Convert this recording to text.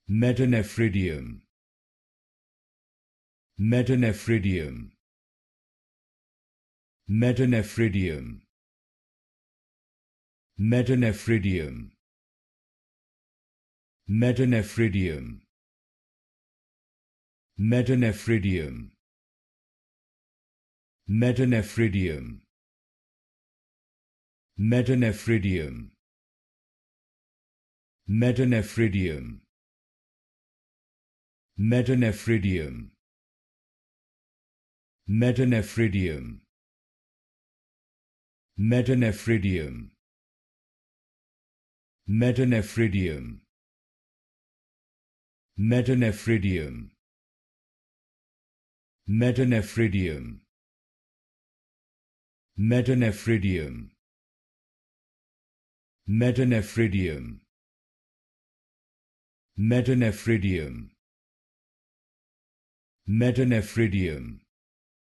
Metanephridium. Metanephridium. Metanephridium. Metanephridium. Metanephridium. Metanephridium. Metanephridium. Metanephridium. Metanephridium. Metanephridium. Metanephridium. Metanephridium. Metanephridium. Metanephridium. Metanephridium. Metanephridium. Metanephridium. Metanephridium. Metanephridium.